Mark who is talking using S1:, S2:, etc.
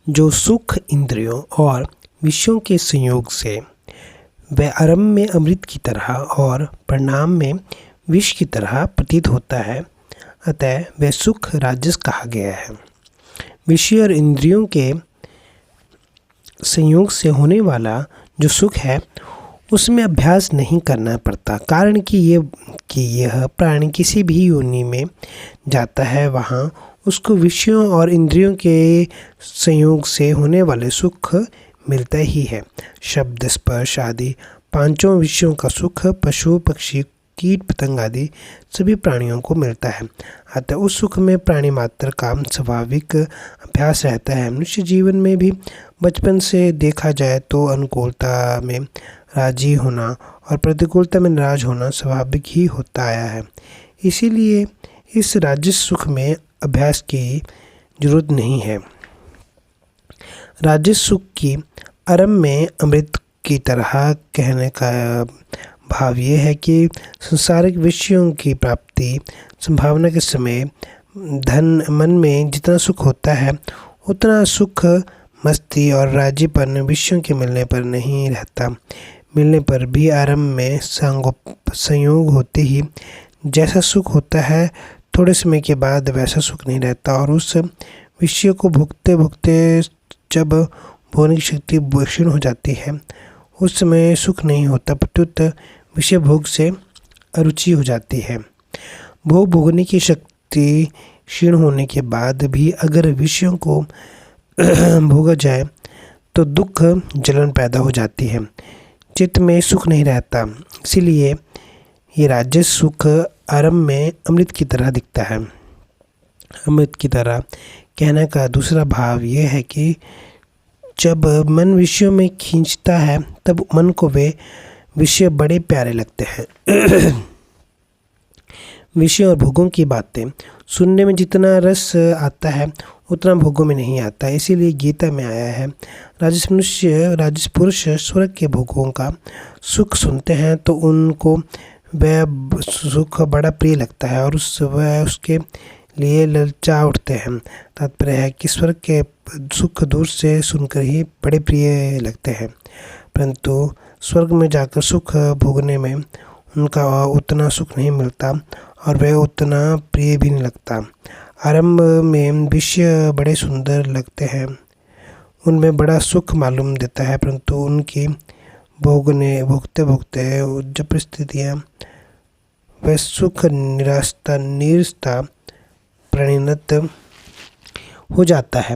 S1: जो सुख इंद्रियों और विषयों के संयोग से वह आरंभ में अमृत की तरह और परिणाम में विष की तरह प्रतीत होता है, अतः वह सुख राजस कहा गया है। विषय और इंद्रियों के संयोग से होने वाला जो सुख है उसमें अभ्यास नहीं करना पड़ता, कारण कि यह प्राणी किसी भी योनि में जाता है वहाँ उसको विषयों और इंद्रियों के संयोग से होने वाले सुख मिलता ही है। शब्द स्पर्श आदि पांचों विषयों का सुख पशु पक्षी कीट पतंग आदि सभी प्राणियों को मिलता है, अतः उस सुख में प्राणी मात्र का स्वाभाविक अभ्यास रहता है। मनुष्य जीवन में भी बचपन से देखा जाए तो अनुकूलता में राजी होना और प्रतिकूलता में नाराज होना स्वाभाविक ही होता आया है। इसीलिए इस राजस सुख में अभ्यास की जरूरत नहीं है। राजस सुख की आरंभ में अमृत की तरह कहने का भाव ये है कि संसारिक विषयों की प्राप्ति संभावना के समय धन मन में जितना सुख होता है उतना सुख मस्ती और राजीपन विषयों के मिलने पर नहीं रहता। मिलने पर भी आरंभ में संयोग होते ही जैसा सुख होता है थोड़े समय के बाद वैसा सुख नहीं रहता, और उस विषय को भुगते भुगते जब भोगने की शक्ति क्षीण हो जाती है उस समय सुख नहीं होता, प्रत्युत विषय भोग से अरुचि हो जाती है। भोग भोगने की शक्ति क्षीण होने के बाद भी अगर विषयों को भोगा जाए तो दुख जलन पैदा हो जाती है, चित्त में सुख नहीं रहता। इसीलिए ये राजस सुख आरंभ में अमृत की तरह दिखता है। अमृत की तरह कहने का दूसरा भाव यह है कि जब मन विषयों में खींचता है तब मन को वे विषय बड़े प्यारे लगते हैं। विषय और भोगों की बातें सुनने में जितना रस आता है उतना भोगों में नहीं आता। इसीलिए गीता में आया है, राजस पुरुष स्वर्ग के भोगों का सुख सुनते हैं तो उनको वह सुख बड़ा प्रिय लगता है और वह उसके लिए ललचा उठते हैं। तात्पर्य है कि स्वर्ग के सुख दूर से सुनकर ही बड़े प्रिय लगते हैं, परंतु स्वर्ग में जाकर सुख भोगने में उनका उतना सुख नहीं मिलता और वह उतना प्रिय भी नहीं लगता। आरंभ में विषय बड़े सुंदर लगते हैं, उनमें बड़ा सुख मालूम देता है, परंतु उनकी भोगते भोगते जब परिस्थितियाँ वह सुख निरस्ता परिणत हो जाता है